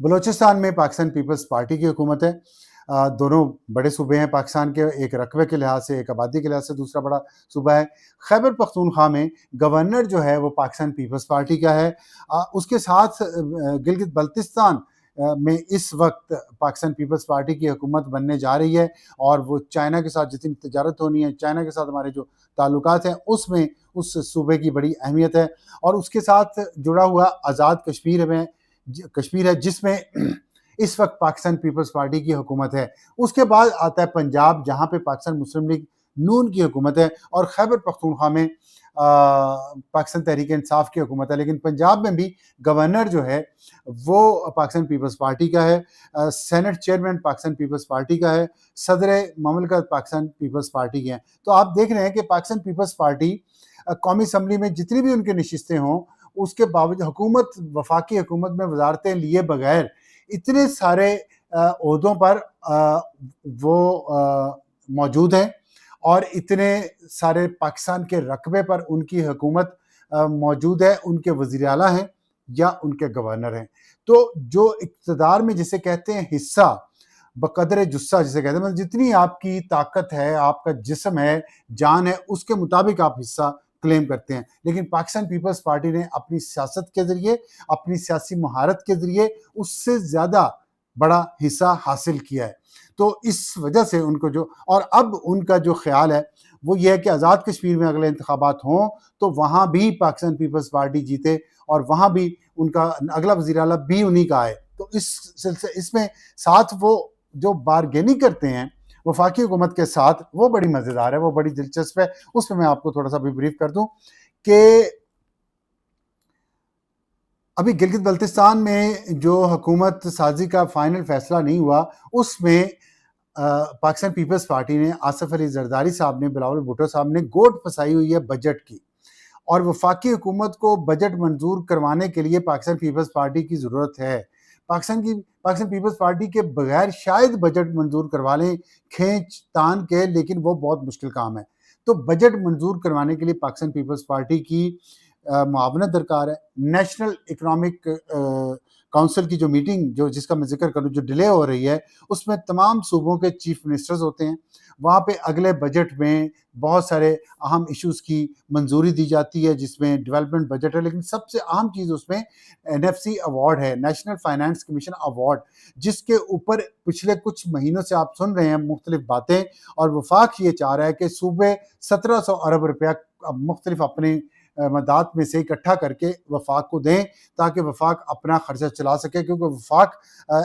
بلوچستان میں پاکستان پیپلز پارٹی کی حکومت ہے. دونوں بڑے صوبے ہیں پاکستان کے, ایک رقبے کے لحاظ سے, ایک آبادی کے لحاظ سے دوسرا بڑا صوبہ ہے. خیبر پختونخوا میں گورنر جو ہے وہ پاکستان پیپلز پارٹی کا ہے. اس کے ساتھ گلگت بلتستان میں اس وقت پاکستان پیپلز پارٹی کی حکومت بننے جا رہی ہے, اور وہ چائنا کے ساتھ جتنی تجارت ہونی ہے, چائنا کے ساتھ ہمارے جو تعلقات ہیں, اس میں اس صوبے کی بڑی اہمیت ہے. اور اس کے ساتھ جڑا ہوا آزاد کشمیر ہے جس میں اس وقت پاکستان پیپلز پارٹی کی حکومت ہے. اس کے بعد آتا ہے پنجاب جہاں پہ پاکستان مسلم لیگ نون کی حکومت ہے, اور خیبر پختونخوا میں پاکستان تحریک انصاف کی حکومت ہے. لیکن پنجاب میں بھی گورنر جو ہے وہ پاکستان پیپلز پارٹی کا ہے, سینٹ چیئرمین پاکستان پیپلز پارٹی کا ہے, صدر مملکت پاکستان پیپلز پارٹی کے ہیں. تو آپ دیکھ رہے ہیں کہ پاکستان پیپلز پارٹی قومی اسمبلی میں جتنی بھی ان کے نشستیں ہوں, اس کے باوجود وفاقی حکومت میں وزارتیں لیے بغیر اتنے سارے عہدوں پر وہ موجود ہیں, اور اتنے سارے پاکستان کے رقبے پر ان کی حکومت موجود ہے, ان کے وزیر اعلیٰ ہیں یا ان کے گورنر ہیں. تو جو اقتدار میں جسے کہتے ہیں حصہ بقدر جثہ جسے کہتے ہیں, مطلب جتنی آپ کی طاقت ہے, آپ کا جسم ہے, جان ہے, اس کے مطابق آپ حصہ کلیم کرتے ہیں. لیکن پاکستان پیپلز پارٹی نے اپنی سیاست کے ذریعے, اپنی سیاسی مہارت کے ذریعے اس سے زیادہ بڑا حصہ حاصل کیا ہے. تو اس وجہ سے ان کو اور اب ان کا جو خیال ہے وہ یہ ہے کہ آزاد کشمیر میں اگلے انتخابات ہوں تو وہاں بھی پاکستان پیپلز پارٹی جیتے, اور وہاں بھی ان کا اگلا وزیر اعلیٰ بھی انہی کا آئے. تو اس سلسلے اس میں ساتھ وہ جو بارگیننگ کرتے ہیں وفاقی حکومت کے ساتھ, وہ بڑی مزیدار ہے, وہ بڑی دلچسپ ہے. اس میں آپ کو تھوڑا سا بھی بریف کر دوں کہ ابھی گلگت بلتستان میں جو حکومت سازی کا فائنل فیصلہ نہیں ہوا, اس میں پاکستان پیپلز پارٹی نے, آصف علی زرداری صاحب نے, بلاول بھٹو صاحب نے گوٹ پھنسائی ہوئی ہے بجٹ کی, اور وفاقی حکومت کو بجٹ منظور کروانے کے لیے پاکستان پیپلز پارٹی کی ضرورت ہے. پاکستان پیپلز پارٹی کے بغیر شاید بجٹ منظور کروا لیں کھینچ تان کے, لیکن وہ بہت مشکل کام ہے. تو بجٹ منظور کروانے کے لیے پاکستان پیپلز پارٹی کی معاونت درکار ہے. نیشنل اکنامک کونسل کی جو میٹنگ جس کا میں ذکر کروں, جو ڈیلے ہو رہی ہے, اس میں تمام صوبوں کے چیف منسٹرز ہوتے ہیں. وہاں پہ اگلے بجٹ میں بہت سارے اہم ایشوز کی منظوری دی جاتی ہے, جس میں ڈیولپمنٹ بجٹ ہے, لیکن سب سے اہم چیز اس میں NFC ایوارڈ ہے, نیشنل فائنانس کمیشن ایوارڈ, جس کے اوپر پچھلے کچھ مہینوں سے آپ سن رہے ہیں مختلف باتیں, اور وفاق یہ چاہ رہا ہے کہ صوبے 1700 ارب روپیہ مختلف اپنے مدات میں سے اکٹھا کر کے وفاق کو دیں, تاکہ وفاق اپنا خرچہ چلا سکے, کیونکہ وفاق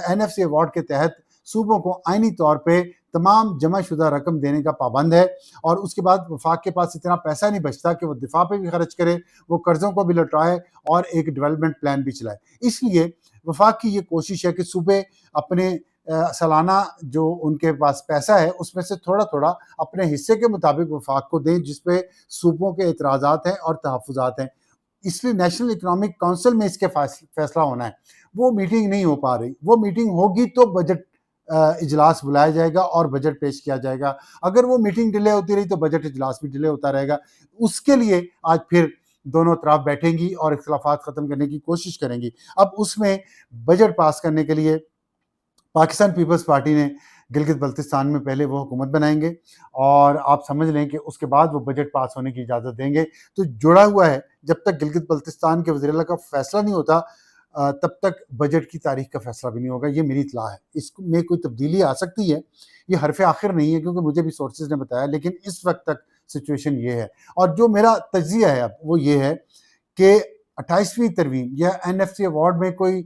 NFC ایوارڈ کے تحت صوبوں کو آئینی طور پہ تمام جمع شدہ رقم دینے کا پابند ہے. اور اس کے بعد وفاق کے پاس اتنا پیسہ نہیں بچتا کہ وہ دفاع پہ بھی خرچ کرے, وہ قرضوں کو بھی لوٹائے, اور ایک ڈیولپمنٹ پلان بھی چلائے. اس لیے وفاق کی یہ کوشش ہے کہ صوبے اپنے سالانہ جو ان کے پاس پیسہ ہے اس میں سے تھوڑا تھوڑا اپنے حصے کے مطابق وفاق کو دیں, جس پہ صوبوں کے اعتراضات ہیں اور تحفظات ہیں. اس لیے نیشنل اکنامک کونسل میں اس کے فیصلہ ہونا ہے. وہ میٹنگ نہیں ہو پا رہی. وہ میٹنگ ہوگی تو بجٹ اجلاس بلایا جائے گا اور بجٹ پیش کیا جائے گا. اگر وہ میٹنگ ڈیلے ہوتی رہی تو بجٹ اجلاس بھی ڈیلے ہوتا رہے گا. اس کے لیے آج پھر دونوں طرف بیٹھیں گی اور اختلافات ختم کرنے کی کوشش کریں گی. اب اس میں بجٹ پاس کرنے کے لیے پاکستان پیپلز پارٹی نے گلگت بلتستان میں پہلے وہ حکومت بنائیں گے, اور آپ سمجھ لیں کہ اس کے بعد وہ بجٹ پاس ہونے کی اجازت دیں گے. تو جڑا ہوا ہے, جب تک گلگت بلتستان کے وزیر اعلیٰ کا فیصلہ نہیں ہوتا تب تک بجٹ کی تاریخ کا فیصلہ بھی نہیں ہوگا. یہ میری اطلاع ہے. اس میں کوئی تبدیلی آ سکتی ہے, یہ حرف آخر نہیں ہے کیونکہ مجھے بھی سورسز نے بتایا, لیکن اس وقت تک سچویشن یہ ہے. اور جو میرا تجزیہ ہے اب وہ یہ ہے کہ 28ویں ترمیم یا NFC ایوارڈ میں کوئی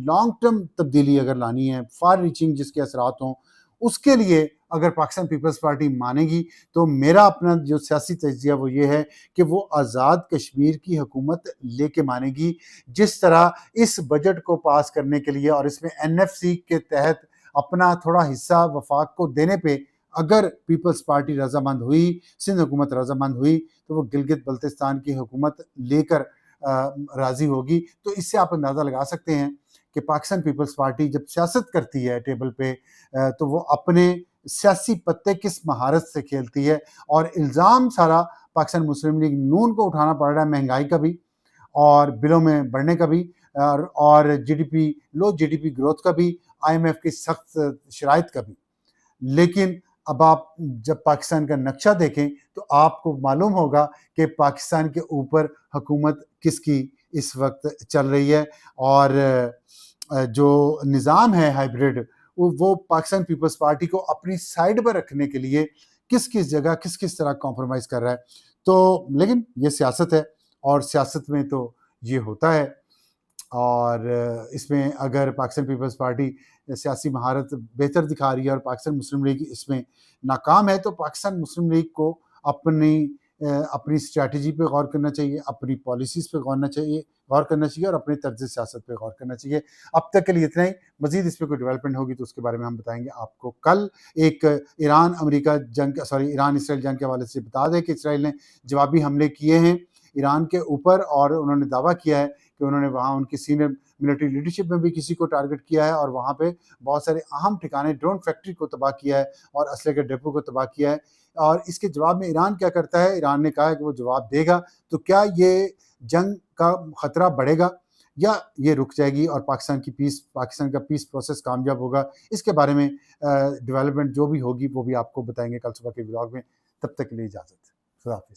لانگ ٹرم تبدیلی اگر لانی ہے, فار ریچنگ جس کے اثرات ہوں, اس کے لیے اگر پاکستان پیپلز پارٹی مانے گی تو میرا اپنا جو سیاسی تجزیہ وہ یہ ہے کہ وہ آزاد کشمیر کی حکومت لے کے مانے گی. جس طرح اس بجٹ کو پاس کرنے کے لیے اور اس میں NFC کے تحت اپنا تھوڑا حصہ وفاق کو دینے پہ اگر پیپلز پارٹی رضامند ہوئی, سندھ حکومت رضامند ہوئی, تو وہ گلگت بلتستان کی حکومت لے کر راضی ہوگی. تو اس سے آپ اندازہ لگا سکتے ہیں کہ پاکستان پیپلز پارٹی جب سیاست کرتی ہے ٹیبل پہ تو وہ اپنے سیاسی پتے کس مہارت سے کھیلتی ہے. اور الزام سارا پاکستان مسلم لیگ نون کو اٹھانا پڑ رہا ہے, مہنگائی کا بھی اور بلوں میں بڑھنے کا بھی, اور GDP لو GDP گروتھ کا بھی, IMF کی سخت شرائط کا بھی. لیکن اب آپ جب پاکستان کا نقشہ دیکھیں تو آپ کو معلوم ہوگا کہ پاکستان کے اوپر حکومت کس کی اس وقت چل رہی ہے, اور جو نظام ہے ہائیبریڈ وہ پاکستان پیپلز پارٹی کو اپنی سائڈ پر رکھنے کے لیے کس کس جگہ کس طرح کمپرومائز کر رہا ہے. تو لیکن یہ سیاست ہے, اور سیاست میں تو یہ ہوتا ہے, اور اس میں اگر پاکستان پیپلز پارٹی سیاسی مہارت بہتر دکھا رہی ہے اور پاکستان مسلم لیگ اس میں ناکام ہے, تو پاکستان مسلم لیگ کو اپنی اسٹریٹجی پہ غور کرنا چاہیے, اپنی پالیسیز پہ غور کرنا چاہیے اور اپنے طرز سیاست پہ غور کرنا چاہیے. اب تک کے لیے اتنا ہی. مزید اس پہ کوئی ڈیولپمنٹ ہوگی تو اس کے بارے میں ہم بتائیں گے آپ کو کل. ایک ایران اسرائیل جنگ کے حوالے سے بتا دیں کہ اسرائیل نے جوابی حملے کیے ہیں ایران کے اوپر, اور انہوں نے دعویٰ کیا ہے کہ انہوں نے وہاں ان کی سینئر ملٹری لیڈرشپ میں بھی کسی کو ٹارگٹ کیا ہے, اور وہاں پہ بہت سارے اہم ٹھکانے ڈرون فیکٹری کو تباہ کیا ہے اور اسلحے کے ڈپو کو تباہ کیا ہے. اور اس کے جواب میں ایران کیا کرتا ہے؟ ایران نے کہا ہے کہ وہ جواب دے گا. تو کیا یہ جنگ کا خطرہ بڑھے گا یا یہ رک جائے گی اور پاکستان کا پیس پروسیس کامیاب ہوگا؟ اس کے بارے میں ڈیولپمنٹ جو بھی ہوگی وہ بھی آپ کو بتائیں گے کل صبح کے ولاگ میں. تب تک کے لیے اجازت. خدا حافظ.